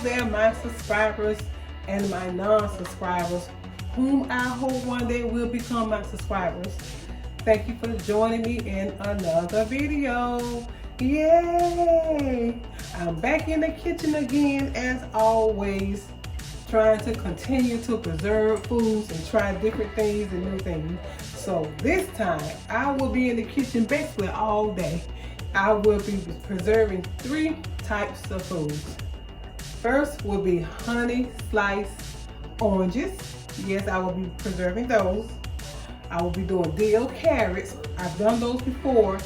there, my subscribers and my non-subscribers, whom I hope one day will become my subscribers. Thank you for joining me in another video. Yay! I'm back in the kitchen again as always, trying to continue to preserve foods and try different things and new things. So this time I will be in the kitchen basically all day. I will be preserving 3 types of foods. First will be honey sliced oranges. Yes, I will be preserving those. I will be doing dill carrots. I've done those before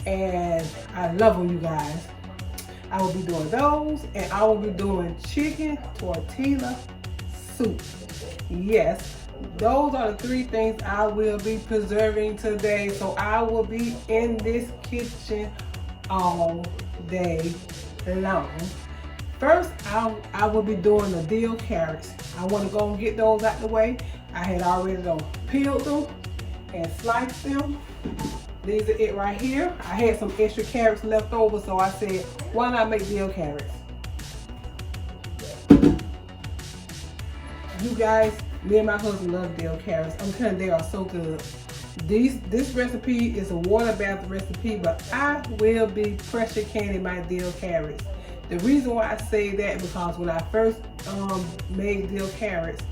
and I love them, you guys. I will be doing those, and I will be doing chicken tortilla soup. Yes, those are the 3 things I will be preserving today. So I will be in this kitchen all day long. First, I will be doing the dill carrots. I want to go and get those out the way. I had already peeled them and sliced them. These are it right here. I had some extra carrots left over, so I said, why not make dill carrots? You guys, me and my husband love dill carrots. I'm telling you, they are so good. This recipe is a water bath recipe, but I will be pressure canning my dill carrots. The reason why I say that is because when I first made dill carrots,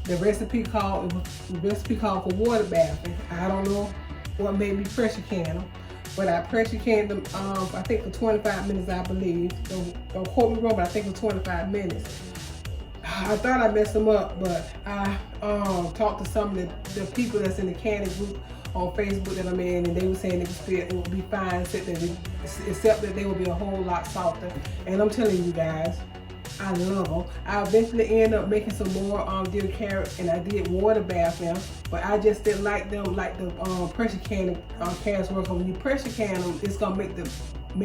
the recipe called for water bathing. I don't know what made me pressure can them, but I pressure canned them I think for 25 minutes, I believe. Don't quote me wrong, but I think for 25 minutes. I thought I messed them up, but I talked to some of the people that's in the canning group on Facebook that I'm in, and they were saying it would be fine, except that they would be a whole lot softer. And I'm telling you guys, I love them. I eventually ended up making some more dill carrots, and I did water bath them, but I just didn't like them like the pressure canning carrots work. When you pressure can them, it's gonna make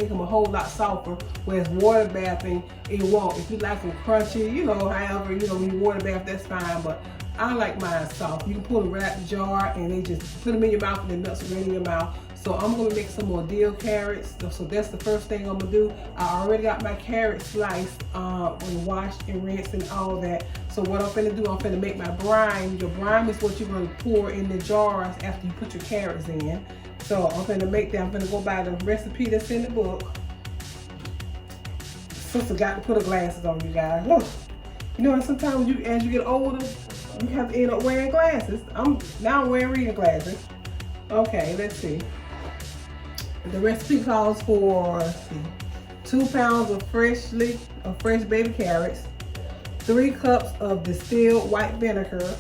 them a whole lot softer, whereas water bathing, it won't. If you like them crunchy, however, when you water bath, that's fine, but I like mine soft. You can pull them right out the jar and they just put them in your mouth and they melt right in your mouth. So I'm gonna make some more dill carrots. So that's the first thing I'm gonna do. I already got my carrots sliced and washed and rinsed and all that. So what I'm gonna do, I'm gonna make my brine. Your brine is what you're gonna pour in the jars after you put your carrots in. So I'm gonna make that. I'm gonna go by the recipe that's in the book. Sister got to put her glasses on, you guys. Look, sometimes as you get older, you have to end up wearing glasses. I'm wearing reading glasses. Okay, let's see. The recipe calls for 2 pounds of fresh baby carrots, 3 cups of distilled white vinegar.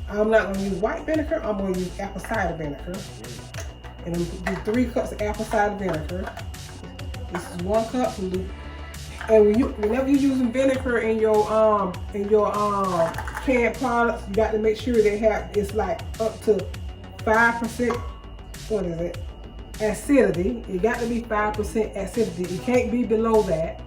I'm not going to use white vinegar. I'm going to use apple cider vinegar. And I'm going to do 3 cups of apple cider vinegar. This is 1 cup. And whenever you're using vinegar in your canned products, you got to make sure it's like up to 5%. What is it? Acidity. It got to be 5% acidity. It can't be below that.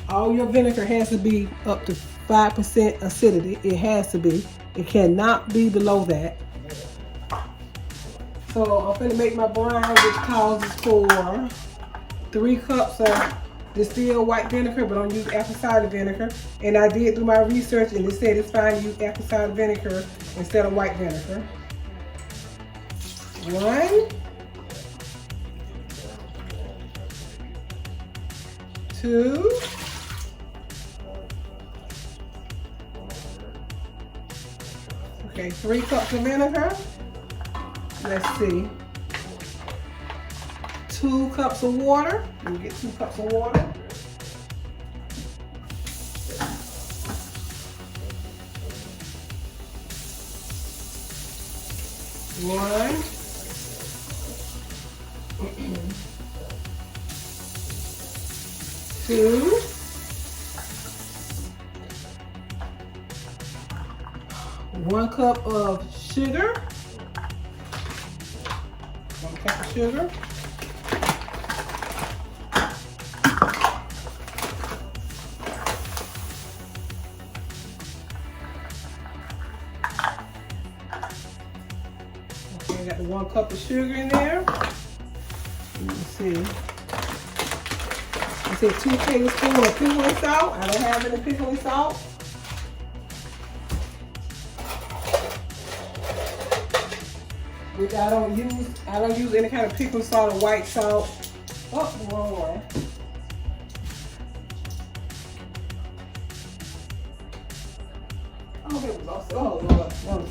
All your vinegar has to be up to 5% acidity. It has to be. It cannot be below that. So I'm going to make my brine, which calls for 3 cups of distilled white vinegar, but I'm using apple cider vinegar. And I did do my research, and it said it's fine to use apple cider vinegar instead of white vinegar. 1, 2, 3 cups of vinegar. Let's see. 2 cups of water. Let me get 2 cups of water. 1, 2, 1 cup of sugar. 1 cup of sugar. Okay, I got the 1 cup of sugar in there. Let me see. said 2 tablespoons of pickling salt. I don't have any pickling salt. Which I don't use any kind of pickling salt or white salt. Oh, the wrong one. Oh, here we go. Oh, Lord.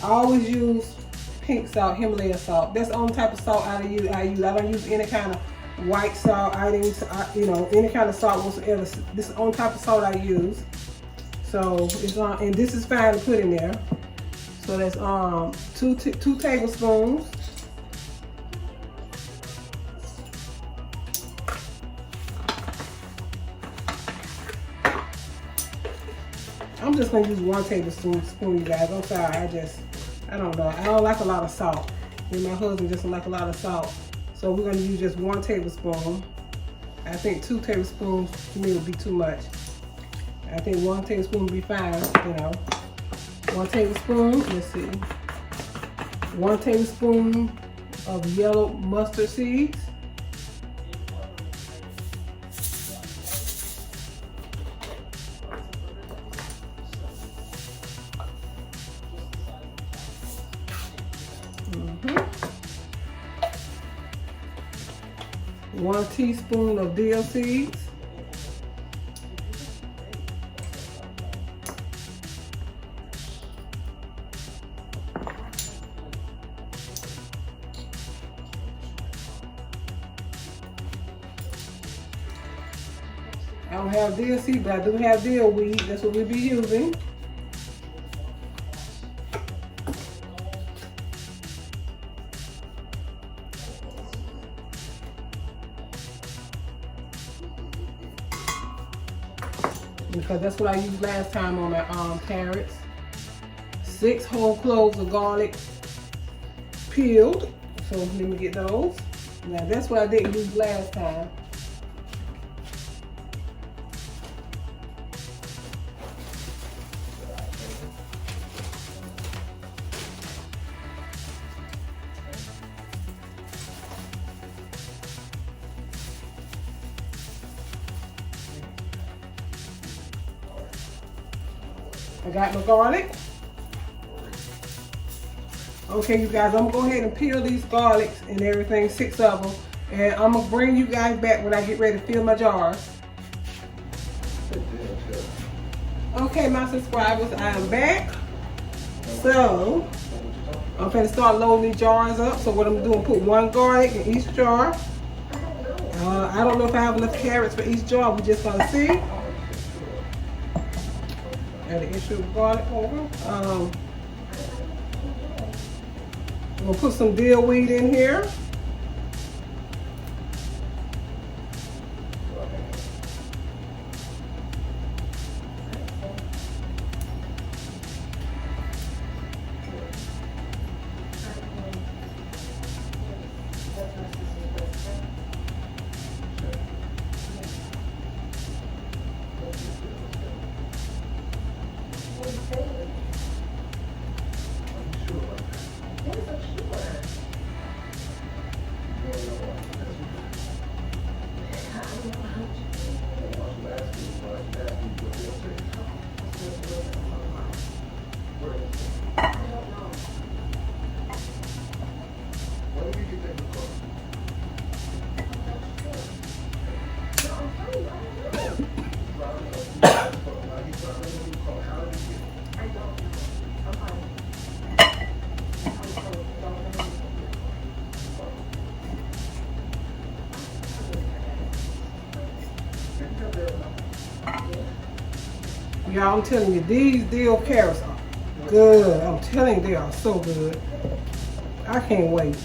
I always use pink salt, Himalayan salt. That's the only type of salt I use. I don't use any kind of white salt. I didn't, any kind of salt whatsoever. This is the only type of salt I use. So it's on, and this is fine to put in there. So that's 2 tablespoons. I'm just gonna use 1 tablespoon, you guys. I'm sorry, I don't know. I don't like a lot of salt. Me and my husband just don't like a lot of salt. So we're gonna use just 1 tablespoon. I think 2 tablespoons to me would be too much. I think 1 tablespoon would be fine, 1 tablespoon, let's see. 1 tablespoon of yellow mustard seeds. One teaspoon of dill seeds. I don't have dill seed, but I do have dill weed. That's what we'll be using. Because that's what I used last time on my carrots. 6 whole cloves of garlic peeled. So let me get those. Now that's what I didn't use last time. I got my garlic. Okay, you guys, I'm gonna go ahead and peel these garlics and everything, 6 of them. And I'm gonna bring you guys back when I get ready to fill my jars. Okay, my subscribers, I am back. So, I'm gonna start loading these jars up. So what I'm doing, put 1 garlic in each jar. I don't know if I have enough carrots for each jar. We're just gonna see. Add an inch of garlic over. I'm gonna put some dill weed in here. Y'all, I'm telling you, these dill carrots are good. I'm telling you, they are so good. I can't wait.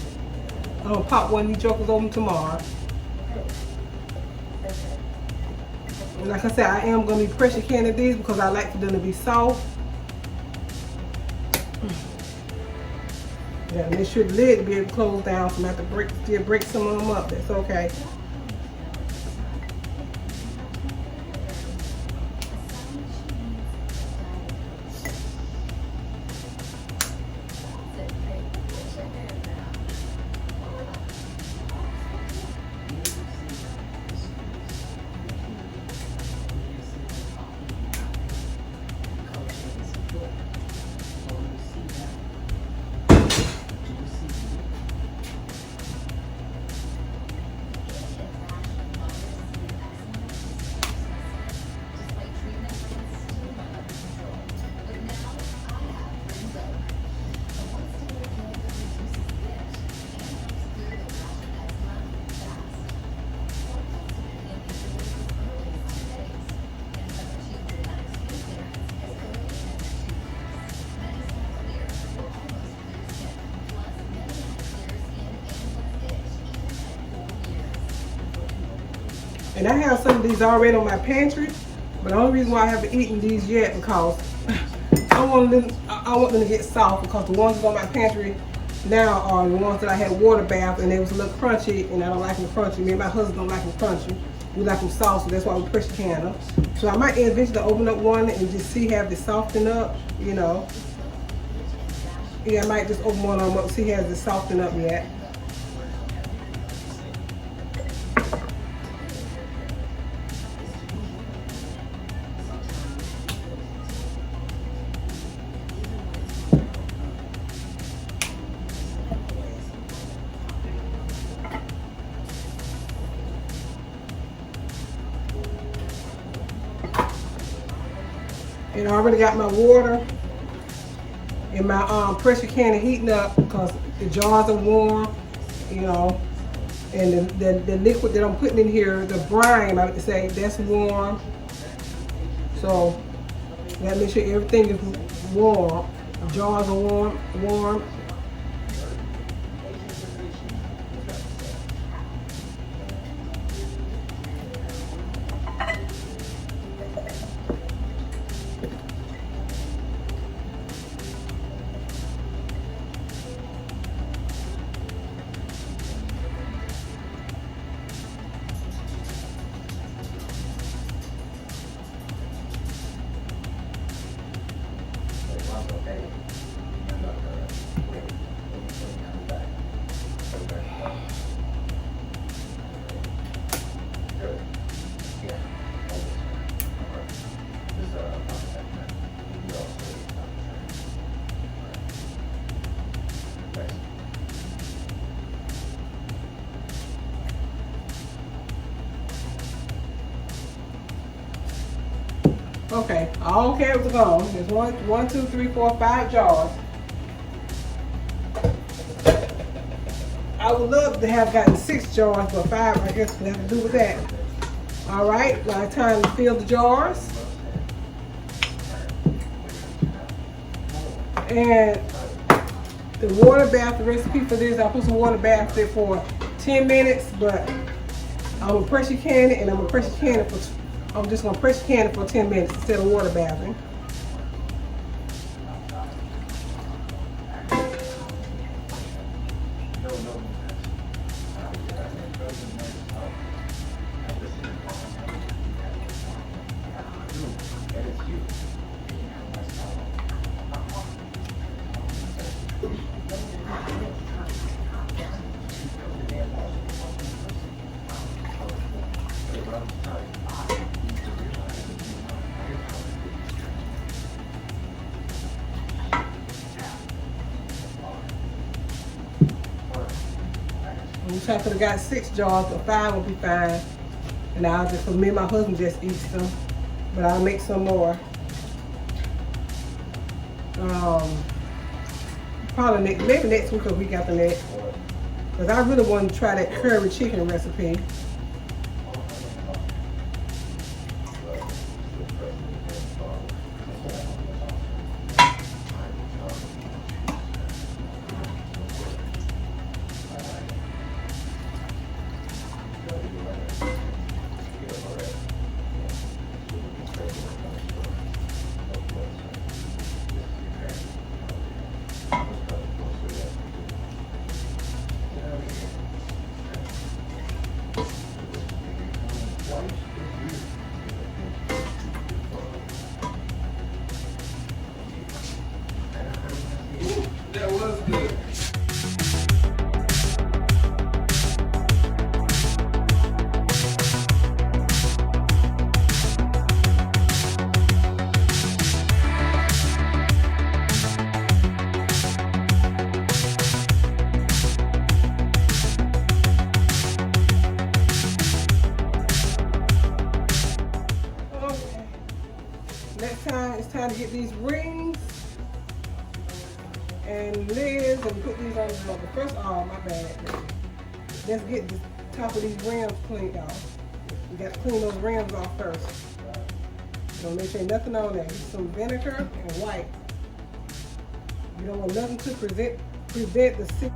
I'm gonna pop one of these jokers open tomorrow. And like I said, I am gonna be pressure canning these because I like for them to be soft. Yeah, make sure the lid be able to close down, so I'm gonna have to still break some of them up. That's okay. And I have some of these already on my pantry, but the only reason why I haven't eaten these yet because I want them to get soft, because the ones on my pantry now are the ones that I had water bath and they was a little crunchy, and I don't like them crunchy. Me and my husband don't like them crunchy. We like them soft, so that's why we pressure can them. So I might eventually open up one and just see have it soften up, you know. Yeah, I might just open one of them up, see has it softened up yet. And I already got my water and my pressure canner heating up because the jars are warm, you know, and the liquid that I'm putting in here, the brine, I would say, that's warm. So gotta make sure everything is warm. The jars are warm. Okay, all carrots are gone. There's one, two, three, four, 5 jars. I would love to have gotten 6 jars, but 5, I guess we have to do with that. All right, now it's time to fill the jars. And the water bath, the recipe for this, I put some water bath there for 10 minutes, but I'm gonna pressure can it, and I'm just gonna pressure can it for 10 minutes instead of water bathing. I could have got 6 jars, but 5 will be fine. And I'll just, for me and my husband just eats them. But I'll make some more. Probably maybe next week or week after next. Because I really want to try that curry chicken recipe. That was good. Okay. Next time, it's time to get these rings and lids and put these on the oven. First, oh my bad. Let's get the top of these rims cleaned off. We got to clean those rims off first. So make sure nothing on there. Use some vinegar and white. You don't want nothing to prevent the sick.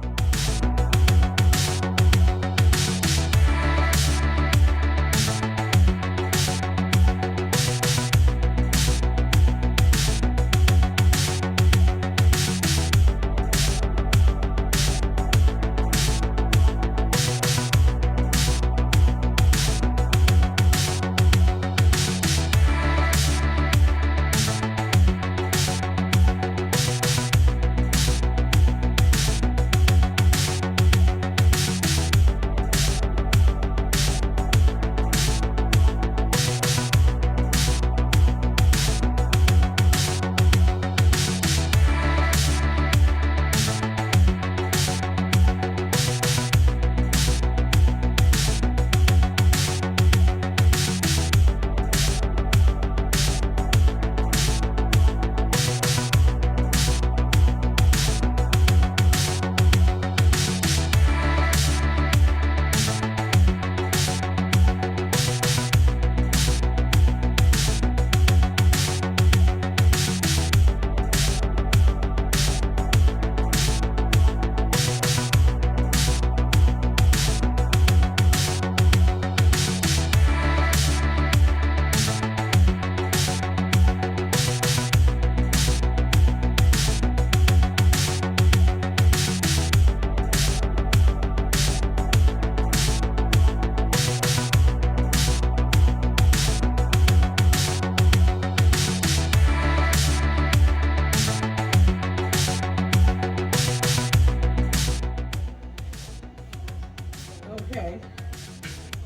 Okay.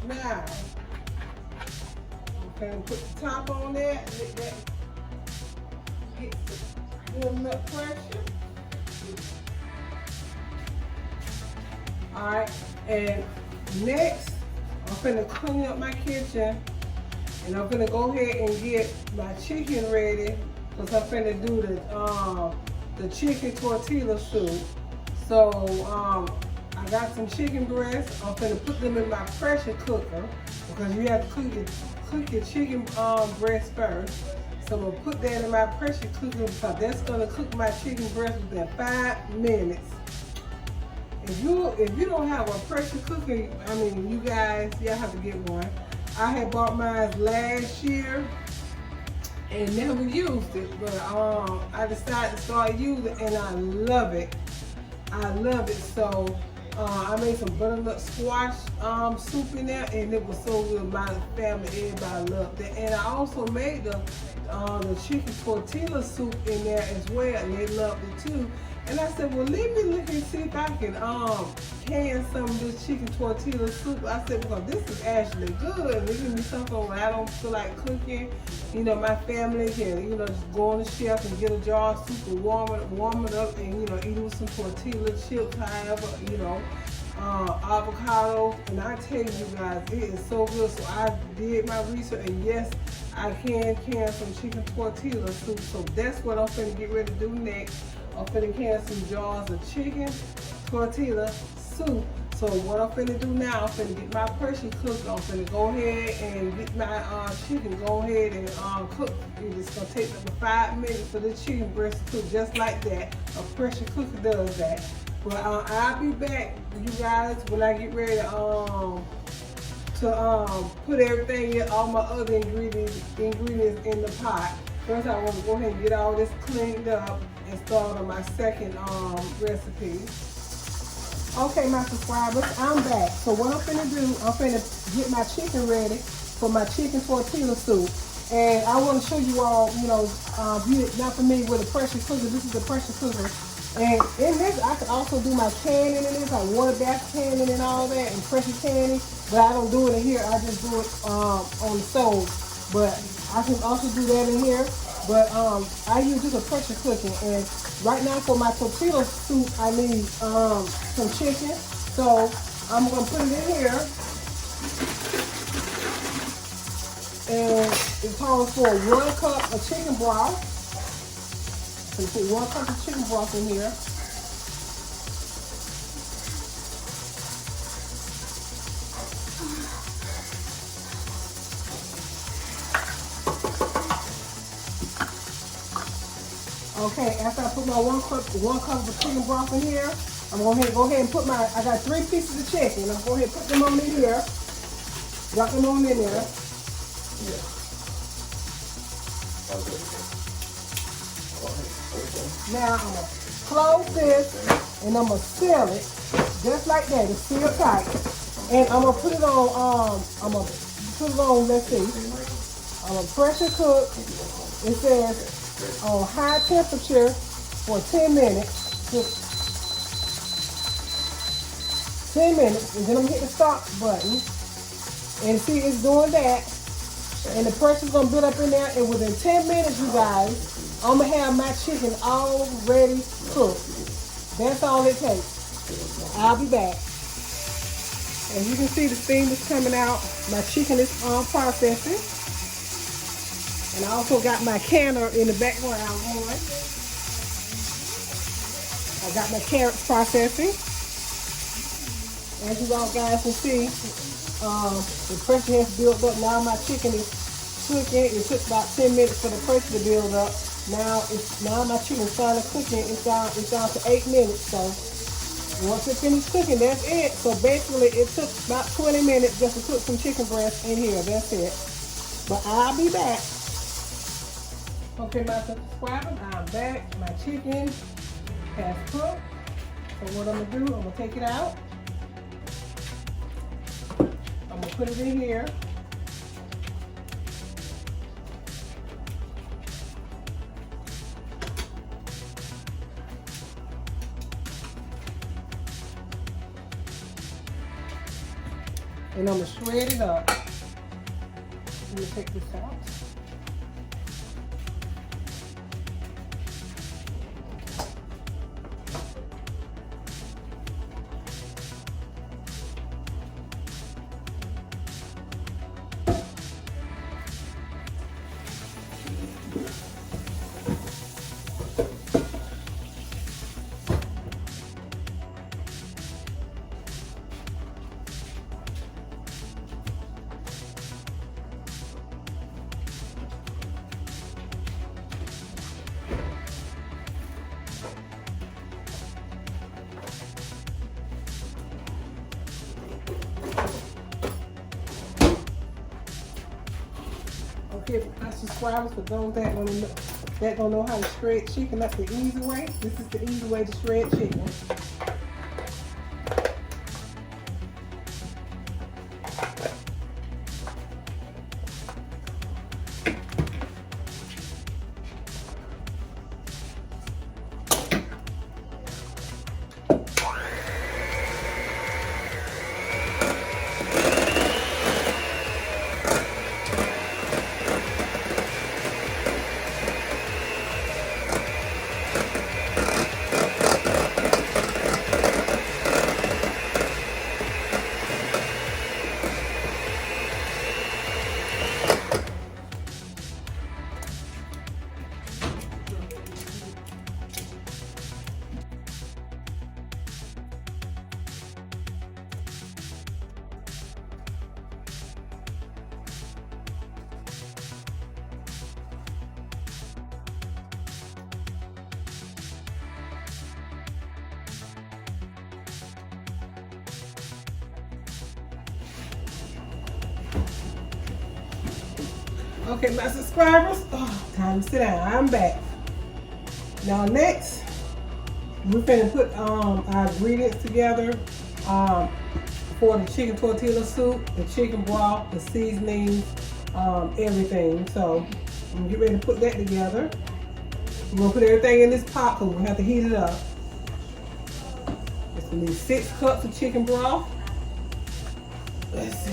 Now, I'm gonna put the top on there and let that get good enough pressure. Alright, and next, I'm gonna clean up my kitchen and I'm gonna go ahead and get my chicken ready because I'm gonna do the chicken tortilla soup. So, I got some chicken breasts. I'm gonna put them in my pressure cooker because you have to cook your chicken breast first. So I'm gonna put that in my pressure cooker because that's gonna cook my chicken breast within 5 minutes. If you don't have a pressure cooker, I mean, you guys, y'all have to get one. I had bought mine last year and never used it, but I decided to start using it and I love it. I love it. So I made some butternut squash soup in there, and it was so good. My family, everybody loved it. And I also made the chicken tortilla soup in there as well, and they loved it too. And I said, well, let me look and see if I can can some of this chicken tortilla soup. I said, because this is actually good. And it gives me something when I don't feel like cooking. You know, my family can, just go on the shelf and get a jar of soup and warm it up and, eat it with some tortilla chips, however, avocado. And I tell you guys, it is so good. So I did my research, and yes, I can some chicken tortilla soup. So that's what I'm finna get ready to do next. I'm finna can some jars of chicken tortilla soup. So what I'm finna do now, I'm finna get my pressure cooker. I'm finna go ahead and get my chicken, go ahead and cook. It's gonna take up to 5 minutes for the chicken breast to cook just like that. A pressure cooker does that. But I'll be back, you guys, when I get ready to put everything in, all my other ingredients in the pot. First, I want to go ahead and get all this cleaned up and start on my second recipe. Okay, my subscribers, I'm back. So what I'm finna do, I'm finna get my chicken ready for my chicken tortilla soup. And I want to show you all, if you're not familiar with a pressure cooker, this is a pressure cooker. And in this, I can also do my canning in this, like water bath canning and all that, and pressure canning. But I don't do it in here, I just do it on the stove. But I can also do that in here. But I use this for pressure cooking. And right now for my tortilla soup, I need some chicken. So I'm gonna put it in here. And it calls for 1 cup of chicken broth. So you put 1 cup of chicken broth in here. Okay, after I put my 1 cup of chicken broth in here, I'm going to go ahead and put I got 3 pieces of chicken. I'm going to go ahead and put them on in here. Drop them on in there. Now I'm going to close this and I'm going to seal it just like that. It's sealed tight. And I'm going to put it on, let's see. I'm going to pressure cook. It says on high temperature for 10 minutes. 10 minutes, and then I'm gonna hit the stop button. And see, it's doing that. And the pressure's gonna build up in there, and within 10 minutes, you guys, I'm gonna have my chicken already cooked. That's all it takes. I'll be back. As you can see, the steam is coming out. My chicken is processing. And I also got my canner in the background going. I got my carrots processing. As you all guys can see, the pressure has built up. Now my chicken is cooking. It took about 10 minutes for the pressure to build up. Now my chicken is starting cooking. It's down to 8 minutes. So once it finishes cooking, that's it. So basically, it took about 20 minutes just to cook some chicken breast in here. That's it. But I'll be back. Okay, my subscribers, I'm back. My chicken has cooked. So what I'm gonna do, I'm gonna take it out. I'm gonna put it in here. And I'm gonna shred it up. Let me take this out. Okay, my subscribers, for those that don't know how to shred chicken, that's the easy way. This is the easy way to shred chicken. Okay, my subscribers, time to sit down. I'm back. Now next, we're finna put our ingredients together for the chicken tortilla soup, the chicken broth, the seasonings, everything. So I'm gonna get ready to put that together. We're gonna put everything in this pot because we have to heat it up. It's gonna be 6 cups of chicken broth. Let's see.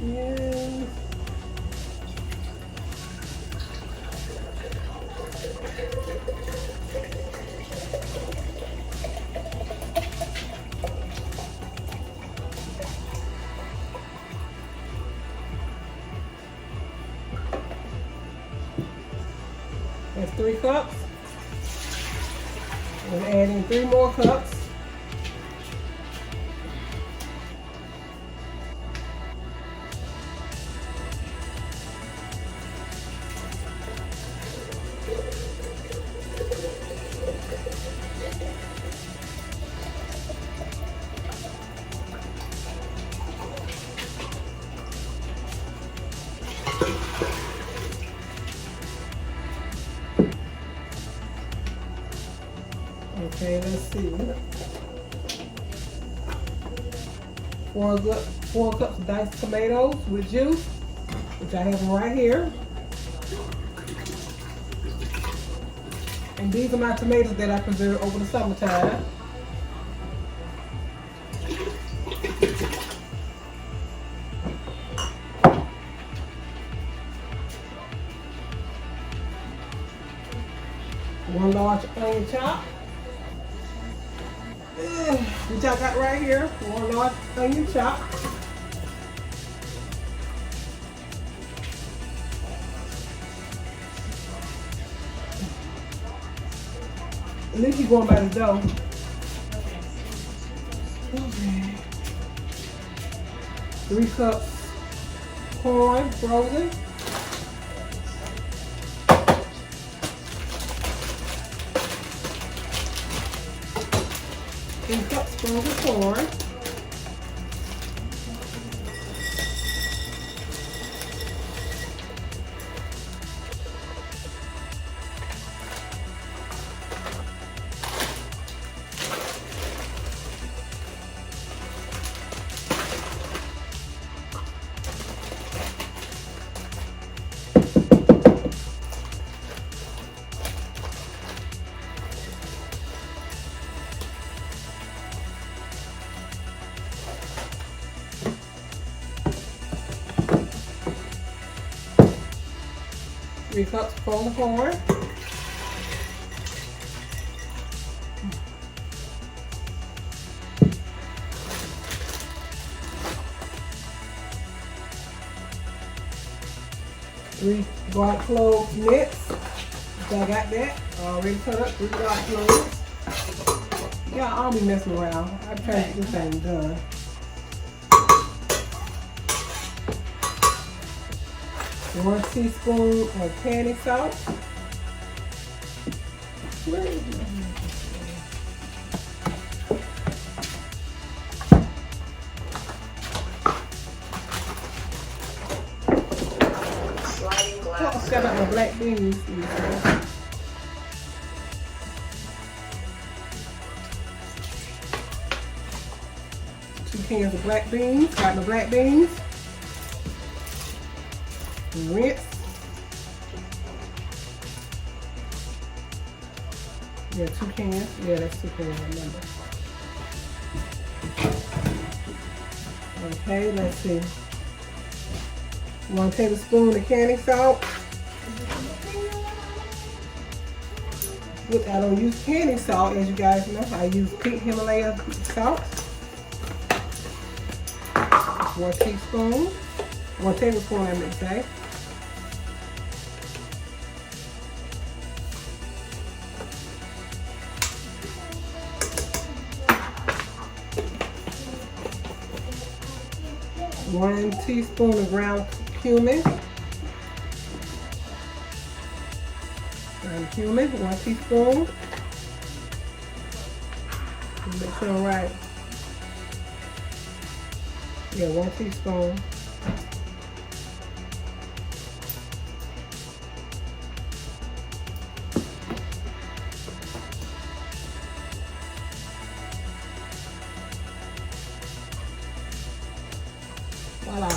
Yes. That's 3 cups. I'm going to add in 3 more cups. Okay, let's see. 4 cups of diced tomatoes with juice, which I have them right here. And these are my tomatoes that I preserved over the summertime. One large onion chop, which I got right here. 1 large onion chop. At least you're going by the dough. Okay. 3 cups corn frozen. 3 cups frozen corn. 3 cups of corn. 3 garlic cloves minced. So I got that already cut up. 3 garlic cloves. Yeah, I'll be messing around. I'm trying to get this thing done. One teaspoon of candy salt. Where is it? Oh, got out my black beans. 2 cans of black beans. Got my black beans. Rinse. Yeah, 2 cans. Yeah, that's 2 cans, remember. Okay, let's see. 1 tablespoon of candy salt. I don't use candy salt, as you guys know. I use pink Himalaya salt. 1 teaspoon. 1 tablespoon, I meant to say. One teaspoon of ground cumin. Ground cumin, 1 teaspoon. Make sure I'm right. Yeah, 1 teaspoon. Voila.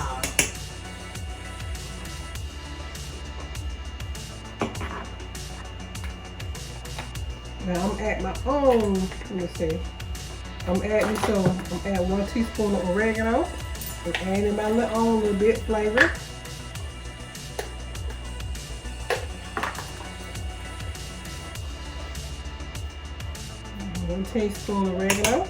Now I'm at my own, let me see. I'm adding 1 teaspoon of oregano. I'm adding my own little bit flavor. One teaspoon of oregano.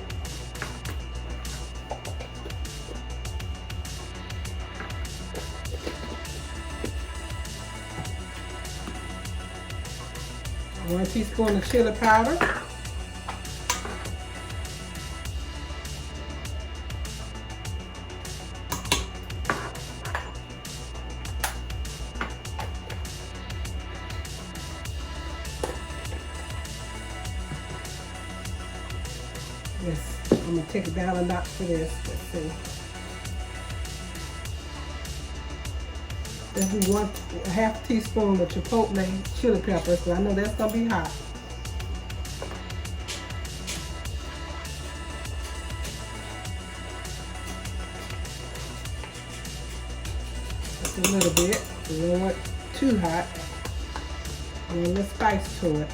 One teaspoon of chili powder. Yes, I'm gonna take it down a notch for this. Let's see. This is a half teaspoon of chipotle chili peppers, so I know that's gonna be hot. Just a little bit. You don't want too hot. And a little spice to it.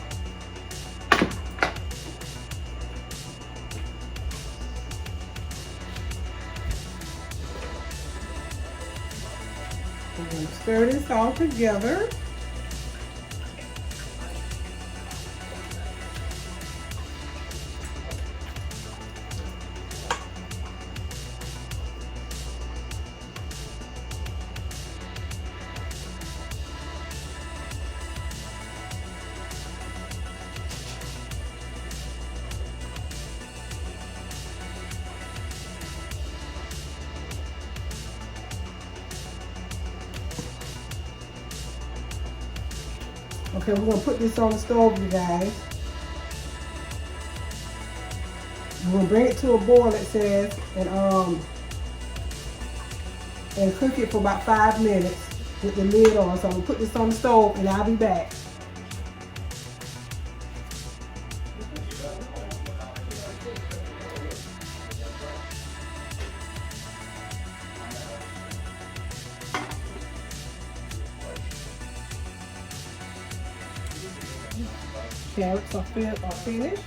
I'm going to stir this all together. Okay, we're gonna put this on the stove, you guys. We're gonna bring it to a boil, it says, and cook it for about 5 minutes with the lid on. So I'm gonna put this on the stove and I'll be back. Carrots are finished.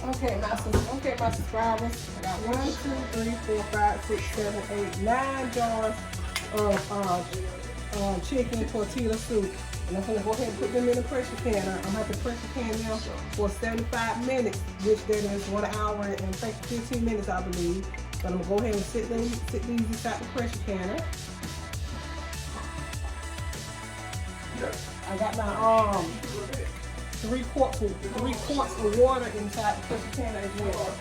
Okay, my subscribers. I got 1, 2, 3, 4, 5, 6, 7, 8, 9 jars of chicken tortilla soup. And I'm gonna go ahead and put them in the pressure can. I'm gonna have to pressure can them for 75 minutes, which that is 1 hour and 15 minutes, I believe. But I'm gonna go ahead and sit these inside the pressure canner. I got my 3 quarts of water inside the pressure canner as well.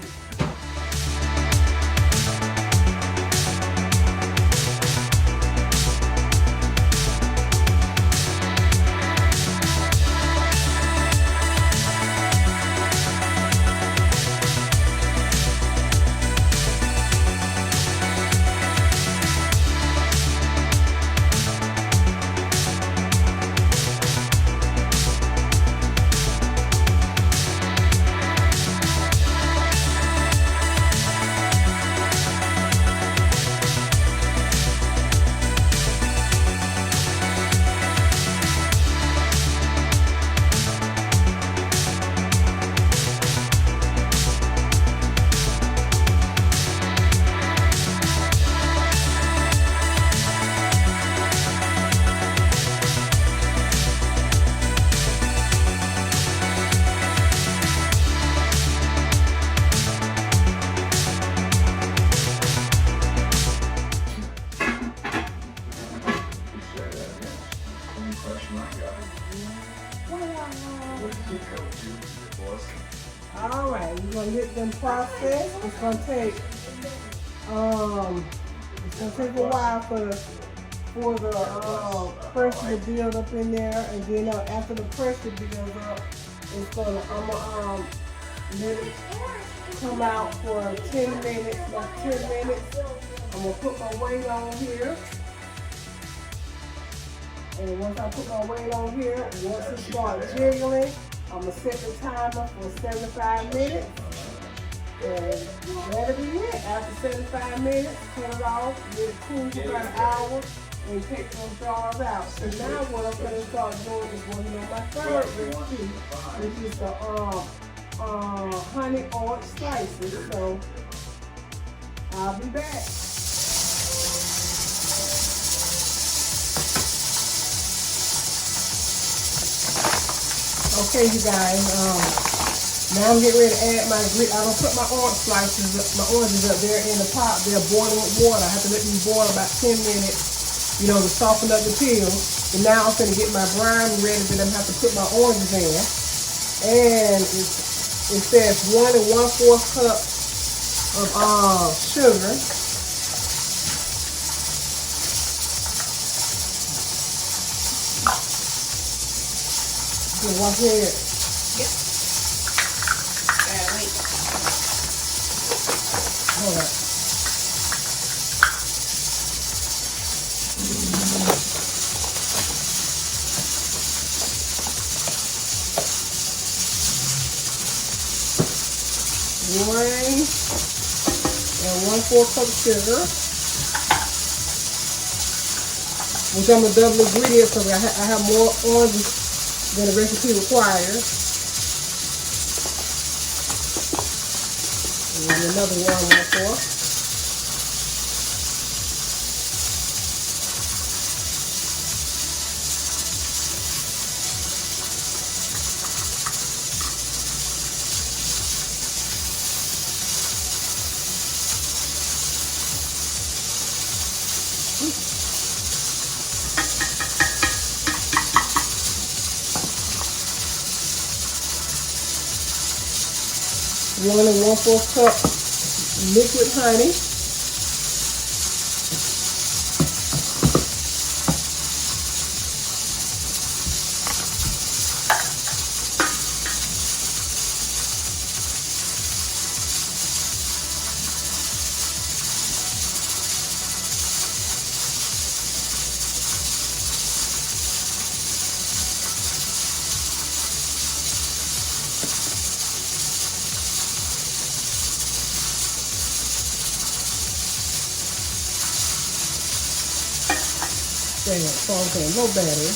All right, we're gonna let them process. It's gonna take a while for the pressure to build up in there, and then after the pressure builds up, I'm gonna let it come out for 10 minutes. About 10 minutes. I'm gonna put my weight on here. And once I put my weight on here, once it starts jiggling, I'm going to set the timer for 75 minutes. And that'll be it. After 75 minutes, cut it off, let it cool for about an hour, and take those jars out. So now what I'm going to start doing is working on my third recipe, which is the honey orange slices. So I'll be back. Okay, you guys, now I'm getting ready to add my, I don't put my oranges up there in the pot. They're boiling with water. I have to let them boil about 10 minutes, to soften up the peel. And now I'm going to get my brine ready, then I'm going to have to put my oranges in. And it says 1 1/4 cup of sugar. One here. Yep. Wait. Hold on. One and 1/4 cup of sugar, which I'm gonna double ingredients so I have more oranges than the recipe requires. And another 1 1/4. One and 1/4 cup liquid honey. Salt and no battery.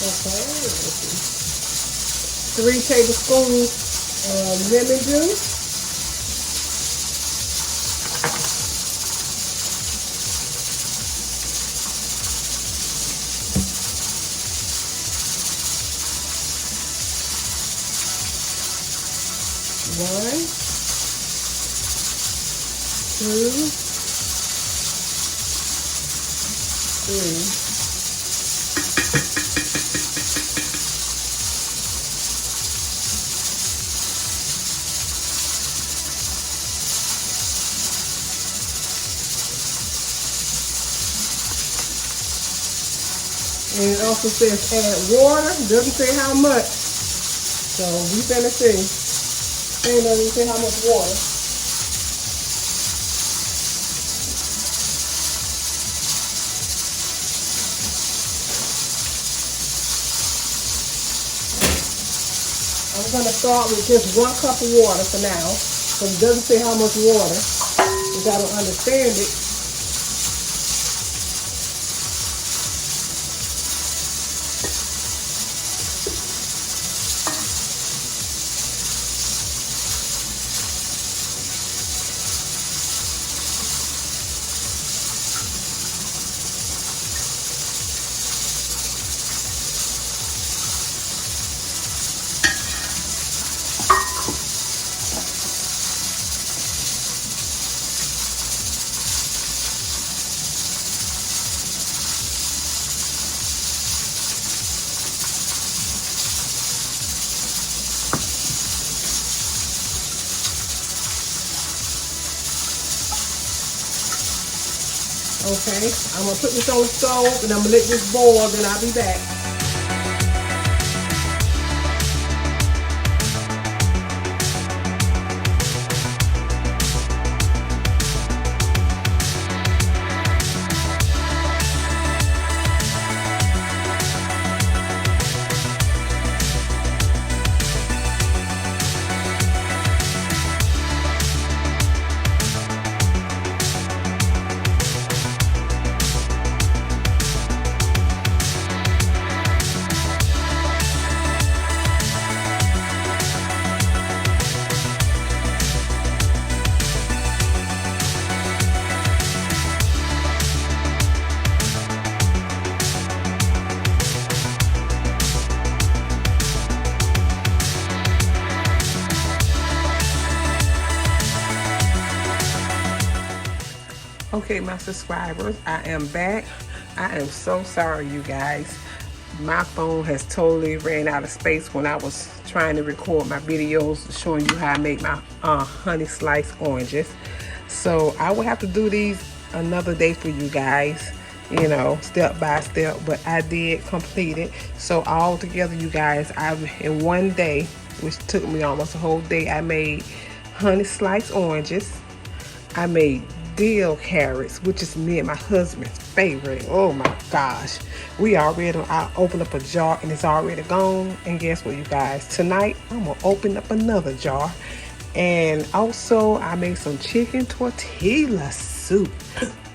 Okay, 3 tablespoons of lemon juice. One, two, three. And it also says add water. Doesn't say how much. So we finna see. And doesn't say how much water. I'm gonna start with just 1 cup of water for now. Because it doesn't say how much water. Because I don't understand it. Okay, I'm gonna put this on the stove and I'm gonna let this boil, then I'll be back. Okay, my subscribers, I am back. I am so sorry, you guys. My phone has totally ran out of space when I was trying to record my videos showing you how I make my honey sliced oranges. So I will have to do these another day for you guys, you know, step by step, but I did complete it. So all together, you guys, in one day, which took me almost a whole day, I made honey sliced oranges. I made dill carrots, which is me and my husband's favorite. Oh my gosh, I opened up a jar and it's already gone. And guess what, you guys, tonight I'm gonna open up another jar. And also I made some chicken tortilla soup.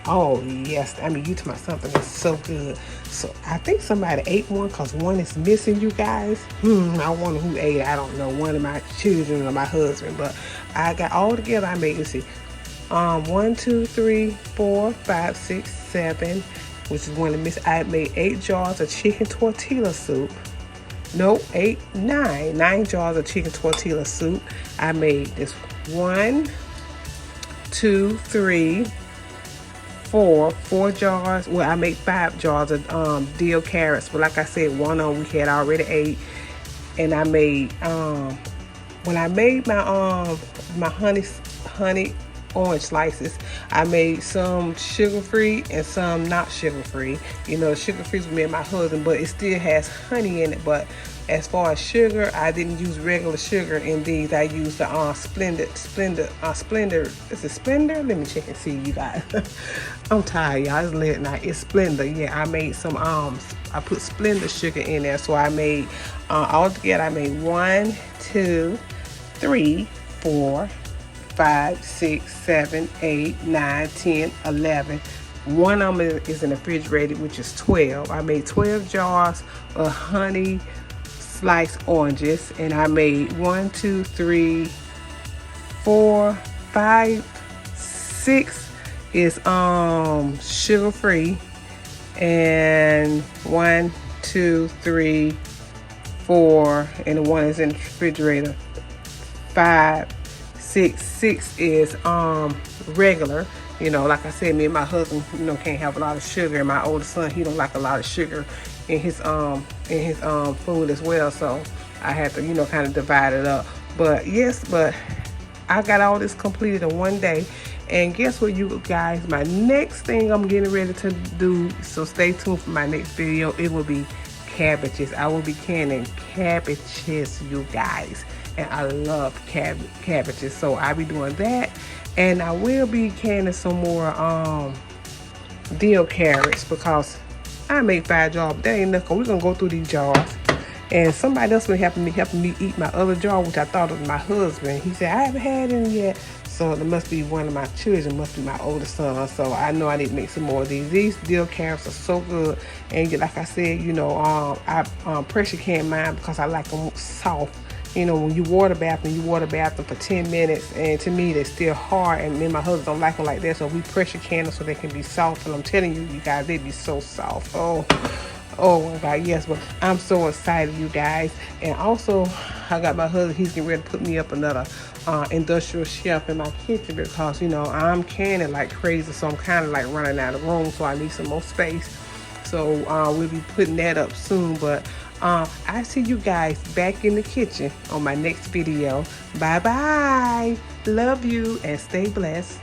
Oh yes, I mean, you talking about something that's so good. So I think somebody ate one because one is missing, you guys. I wonder who ate it. I don't know, one of my children or my husband. But I got all together, I made, let's see, 1, 2, 3, 4, 5, 6, 7, which is one of the I made 8 jars of chicken tortilla soup. No, 9 jars of chicken tortilla soup. I made this 1, 2, 3, 4 jars. Well, I made 5 jars of dill carrots, but like I said, one of them we had already ate. And I made when I made my my honey orange slices, I made some sugar-free and some not sugar-free. You know, sugar-free is me and my husband, but it still has honey in it. But as far as sugar, I didn't use regular sugar in these. I used the Splenda. Is it Splenda? Let me check and see, you guys. I'm tired, y'all. It's late night. It's Splenda. Yeah, I made some I put Splenda sugar in there. So I made all together, I made 1, 2, 3, 4, 5, 6, 7, 8, 9, 10, 11, One of them is in the refrigerator, which is 12. I made 12 jars of honey sliced oranges, and I made 1, 2, 3, 4, 5, 6 is sugar free, and 1, 2, 3, 4, and the one is in the refrigerator. 5, 6 is regular. You know, like I said, me and my husband, you know, can't have a lot of sugar, and my oldest son, he don't like a lot of sugar in his food as well. So I had to, you know, kind of divide it up. But yes, but I got all this completed in one day. And guess what, you guys? My next thing I'm getting ready to do, so stay tuned for my next video. It will be cabbages. I will be canning cabbages, you guys. And I love cabbages. So I'll be doing that. And I will be canning some more dill carrots, because I made 5 jars, but that ain't enough. We're gonna go through these jars. And somebody else been helping me eat my other jar, which I thought was my husband. He said, I haven't had any yet. So it must be one of my children, must be my oldest son. So I know I need to make some more of these. These dill carrots are so good. And like I said, you know, I pressure can mine because I like them soft. You know, when you water bath them, for 10 minutes. And to me, they're still hard. And me and my husband don't like them like that. So we pressure can them so they can be soft. And I'm telling you, you guys, they be so soft. Oh my God, yes. But I'm so excited, you guys. And also, I got my husband, he's getting ready to put me up another industrial shelf in my kitchen, because, you know, I'm canning like crazy. So I'm kind of like running out of room. So I need some more space. So we'll be putting that up soon. But I see you guys back in the kitchen on my next video. Bye bye. Love you and stay blessed.